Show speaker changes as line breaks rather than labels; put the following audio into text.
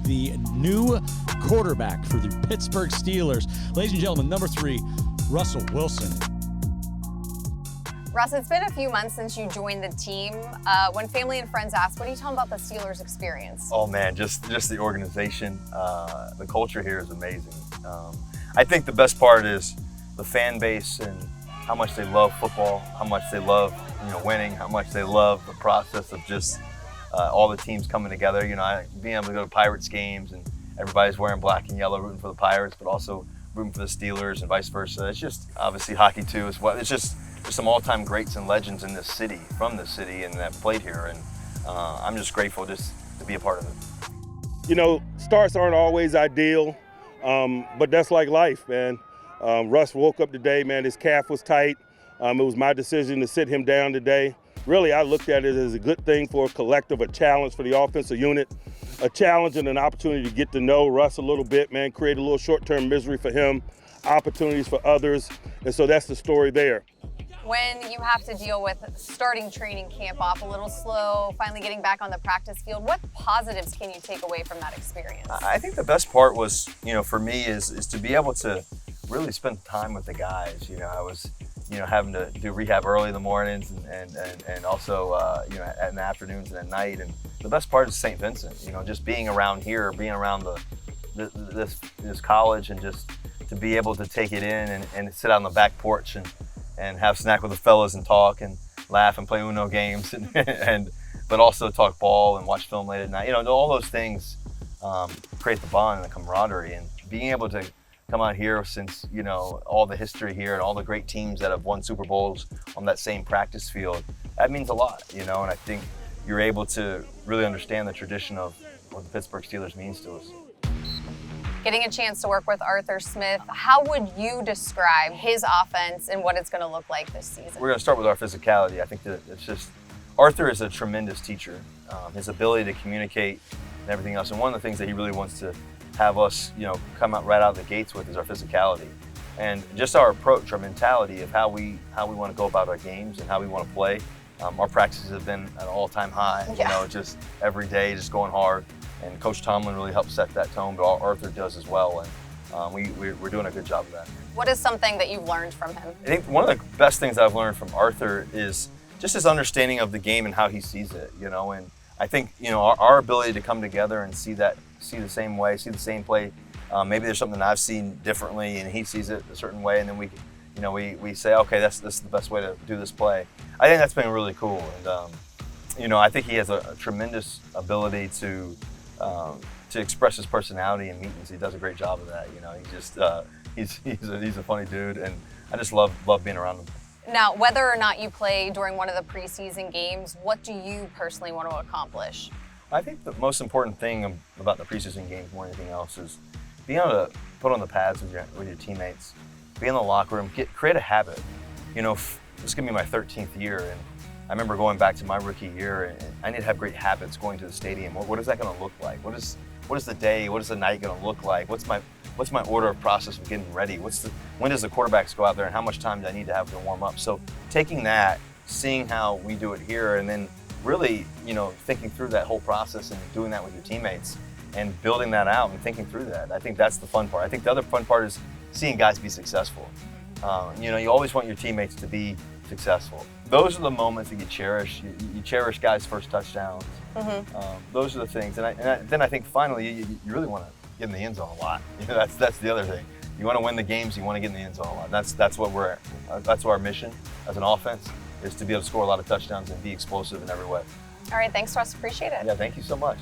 the new quarterback for the Pittsburgh Steelers. Ladies and gentlemen, number 3, Russell Wilson.
Russ, it's been a few months since you joined the team. When family and friends ask, what do you tell them about the Steelers experience?
Oh man, just the organization, the culture here is amazing. I think the best part is the fan base and how much they love football, how much they love winning, how much they love the process of just all the teams coming together. Being able to go to Pirates games and everybody's wearing black and yellow, rooting for the Pirates, but also rooting for the Steelers and vice versa. It's just obviously hockey too as well. It's just there's some all-time greats and legends in this city, from this city, and that played here, and I'm just grateful just to be a part of it.
Starts aren't always ideal, but that's like life, man. Russ woke up today, man, his calf was tight. It was my decision to sit him down today. Really, I looked at it as a good thing for a collective, a challenge for the offensive unit, a challenge and an opportunity to get to know Russ a little bit, man, create a little short-term misery for him, opportunities for others, and so that's the story there.
When you have to deal with starting training camp off a little slow, finally getting back on the practice field, what positives can you take away from that experience?
I think the best part was, for me is to be able to really spend time with the guys. I was, having to do rehab early in the mornings and also, in the afternoons and at night. And the best part is St. Vincent, just being around here, being around this college, and just to be able to take it in and sit on the back porch and have a snack with the fellas and talk and laugh and play Uno games but also talk ball and watch film late at night. All those things create the bond and the camaraderie, and being able to come out here since, all the history here and all the great teams that have won Super Bowls on that same practice field, that means a lot, and I think you're able to really understand the tradition of what the Pittsburgh Steelers means to us.
Getting a chance to work with Arthur Smith, how would you describe his offense and what it's going to look like this season?
We're going to start with our physicality. I think that it's just, Arthur is a tremendous teacher. His ability to communicate and everything else. And one of the things that he really wants to have us, come out right out of the gates with is our physicality. And just our approach, our mentality of how we want to go about our games and how we want to play. Our practices have been at an all-time high, just every day, just going hard. And Coach Tomlin really helped set that tone, but Arthur does as well, and we're doing a good job of that.
What is something that you've learned from him?
I think one of the best things I've learned from Arthur is just his understanding of the game and how he sees it, and I think, our ability to come together and see the same way, see the same play. Maybe there's something I've seen differently and he sees it a certain way, and then we say, okay, this is the best way to do this play. I think that's been really cool, and I think he has a tremendous ability to express his personality in meetings. He does a great job of that. He's a funny dude, and I just love being around him.
Now, whether or not you play during one of the preseason games, what do you personally want to accomplish?
I think the most important thing about the preseason games more than anything else is being able to put on the pads with your teammates, be in the locker room, create a habit. This is going to be my 13th year, and I remember going back to my rookie year, and I need to have great habits going to the stadium. What is that going to look like? What is the day? What is the night going to look like? What's my order of process of getting ready? When does the quarterbacks go out there, and how much time do I need to have to warm up? So taking that, seeing how we do it here, and then really, thinking through that whole process and doing that with your teammates and building that out and thinking through that. I think that's the fun part. I think the other fun part is seeing guys be successful. You always want your teammates to be successful. Those are the moments that you cherish. You cherish guys' first touchdowns. Mm-hmm. Those are the things. And then I think finally you really want to get in the end zone a lot. That's the other thing. You want to win the games. You want to get in the end zone a lot. That's what our mission as an offense is, to be able to score a lot of touchdowns and be explosive in every way.
All right, thanks, Russ. Appreciate it.
Yeah, thank you so much.